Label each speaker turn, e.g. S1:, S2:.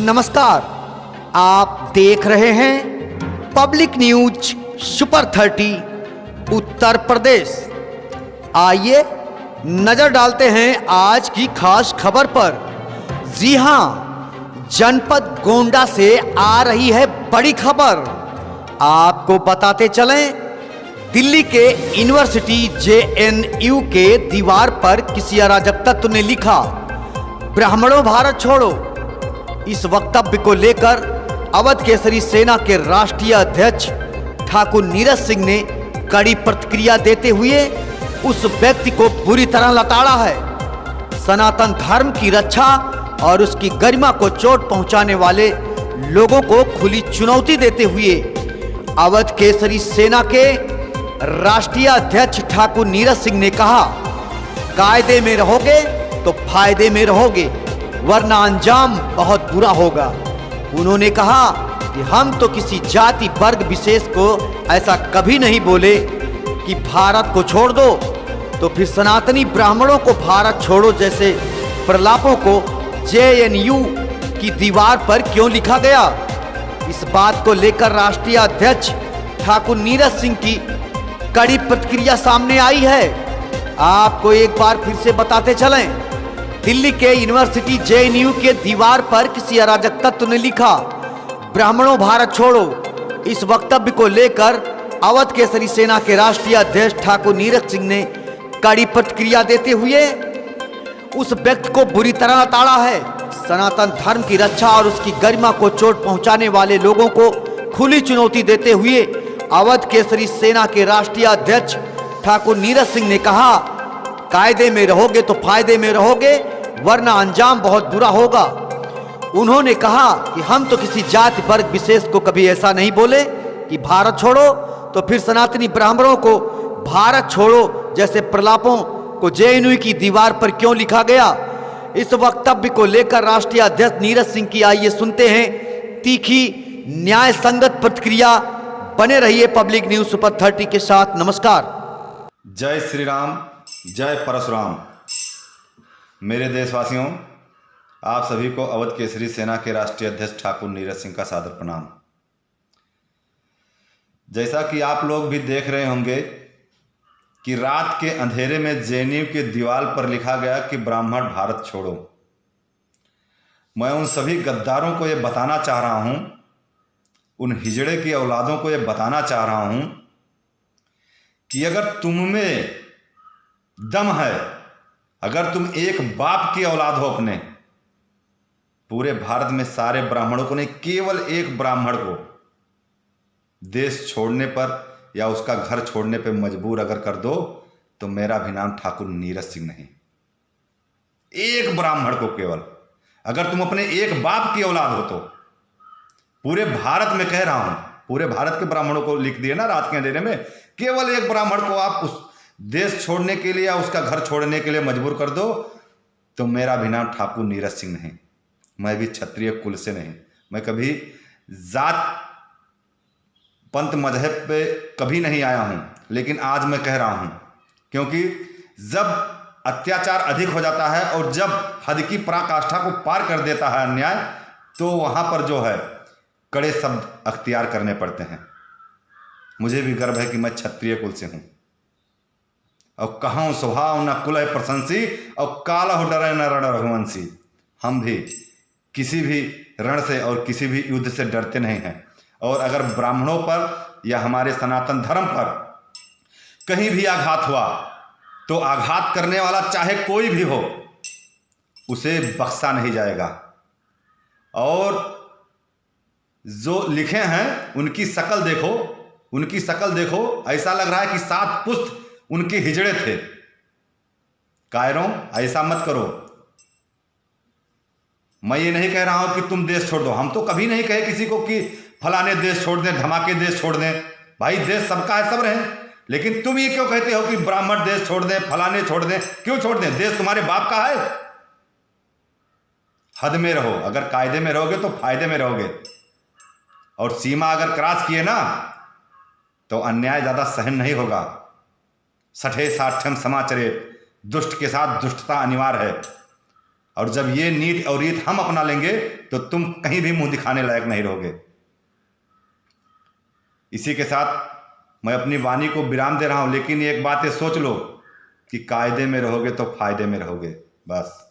S1: नमस्कार, आप देख रहे हैं public news super 30 Uttar Pradesh. आइए नजर डालते हैं आज की खास खबर पर। जी हां, जनपद गोंडा से आ रही है बड़ी खबर। आपको बताते चलें, दिल्ली के यूनिवर्सिटी JNU के दीवार पर किसी अराजक तत्व ने लिखा, ब्राह्मणों भारत छोड़ो। इस वक्तव्य को लेकर अवध केसरी सेना के राष्ट्रीय अध्यक्ष ठाकुर नीरज सिंह ने कड़ी प्रतिक्रिया देते हुए उस व्यक्ति को बुरी तरह लताड़ा है। सनातन धर्म की रक्षा और उसकी गरिमा को चोट पहुंचाने वाले लोगों को खुली चुनौती देते हुए अवध केसरी सेना के राष्ट्रीय अध्यक्ष ठाकुर नीरज सिंह ने कहा, कायदे में रहोगे तो फायदे में रहोगे, वरना अंजाम बहुत बुरा होगा। उन्होंने कहा कि हम तो किसी जाति वर्ग विशेष को ऐसा कभी नहीं बोले कि भारत को छोड़ दो, तो फिर सनातनी ब्राह्मणों को भारत छोड़ो जैसे प्रलापों को JNU की दीवार पर क्यों लिखा गया। इस बात को लेकर राष्ट्रीय अध्यक्ष ठाकुर नीरज सिंह की कड़ी प्रतिक्रिया सामने आई है। आपको एक बार फिर से बताते चलें, दिल्ली के यूनिवर्सिटी JNU के दीवार पर किसी अराजक तत्व ने लिखा, ब्राह्मणों भारत छोड़ो। इस वक्तव्य को लेकर अवध केसरी सेना के राष्ट्रीय अध्यक्ष ठाकुर नीरज सिंह ने कड़ी प्रतिक्रिया देते हुए उस व्यक्ति को बुरी तरह ताड़ा है। सनातन धर्म की रक्षा और उसकी गरिमा को चोट पहुंचाने वाले लोगों को खुली चुनौती देते हुए अवध केसरी सेना के राष्ट्रीय अध्यक्ष ठाकुर नीरज सिंह ने कहा, कायदे में रहोगे तो फायदे में रहोगे, वरना अंजाम बहुत बुरा होगा। उन्होंने कहा कि हम तो किसी जाति वर्ग विशेष को कभी ऐसा नहीं बोले कि भारत छोड़ो, तो फिर सनातनी ब्राह्मणों को भारत छोड़ो जैसे प्रलापों को JNU की दीवार पर क्यों लिखा गया। इस वक्तव्य को लेकर राष्ट्रीय अध्यक्ष नीरज सिंह की आइए सुनते हैं तीखी न्याय संगत प्रतिक्रिया। बने रहिए पब्लिक न्यूज सुपर 30 के साथ। नमस्कार।
S2: जय श्री राम, जय परशुराम। मेरे देशवासियों, आप सभी को अवध केसरी सेना के राष्ट्रीय अध्यक्ष ठाकुर नीरज सिंह का सादर प्रणाम। जैसा कि आप लोग भी देख रहे होंगे कि रात के अंधेरे में JNU के दीवार पर लिखा गया कि ब्राह्मण भारत छोड़ो। मैं उन सभी गद्दारों को यह बताना चाह रहा हूं, उन हिजड़े की औलादों को यह बताना चाह रहा हूं कि अगर तुम में दम है, अगर तुम एक बाप की औलाद हो, अपने पूरे भारत में सारे ब्राह्मणों को नहीं, केवल एक ब्राह्मण को देश छोड़ने पर या उसका घर छोड़ने पर मजबूर अगर कर दो, तो मेरा भी नाम ठाकुर नीरज सिंह नहीं। एक ब्राह्मण को केवल, अगर तुम अपने एक बाप की औलाद हो तो पूरे भारत में कह रहा हूं, पूरे भारत के ब्राह्मणों को लिख दिए ना रात के अंधेरे में, केवल एक ब्राह्मण को आप उस देश छोड़ने के लिए या उसका घर छोड़ने के लिए मजबूर कर दो, तो मेरा भी नाम ठाकुर नीरज सिंह नहीं। मैं भी क्षत्रिय कुल से नहीं, मैं कभी जात पंथ मजहब पे कभी नहीं आया हूं, लेकिन आज मैं कह रहा हूं, क्योंकि जब अत्याचार अधिक हो जाता है और जब हद की पराकाष्ठा को पार कर देता है अन्याय, तो वहां पर जो है कड़े शब्द अख्तियार करने पड़ते हैं। मुझे भी गर्व है कि मैं क्षत्रिय कुल से हूं, और कहूं स्वभाव न कुल है प्रशंसी, और कालह डरे न रण रघुवंशी। हम भी किसी भी रण से और किसी भी युद्ध से डरते नहीं हैं, और अगर ब्राह्मणों पर या हमारे सनातन धर्म पर कहीं भी आघात हुआ, तो आघात करने वाला चाहे कोई भी हो, उसे बख्शा नहीं जाएगा। और जो लिखे हैं उनकी शक्ल देखो, उनकी शक्ल देखो, ऐसा लग रहा है कि 7 पुश्त उनके हिजड़े थे। कायरों, ऐसा मत करो। मैं ये नहीं कह रहा हूं कि तुम देश छोड़ दो, हम तो कभी नहीं कहे किसी को कि फलाने देश छोड़ दें, धमाके देश छोड़ दें। भाई देश सबका है, सब रहे, लेकिन तुम ये क्यों कहते हो कि ब्राह्मण देश छोड़ दें, फलाने छोड़ दें? क्यों छोड़ दें? देश तुम्हारे बाप का है। हद में रहो, अगर कायदे में रहोगे तो फायदे में रहोगे, और सीमा अगर क्रॉस किए ना तो अन्याय ज्यादा सहन नहीं होगा। सठे साठ्यम समाचरे, दुष्ट के साथ दुष्टता अनिवार्य है। और जब ये नीति और रीत हम अपना लेंगे तो तुम कहीं भी मुंह दिखाने लायक नहीं रहोगे। इसी के साथ मैं अपनी वाणी को विराम दे रहा हूं, लेकिन एक बात ये सोच लो कि कायदे में रहोगे तो फायदे में रहोगे। बस।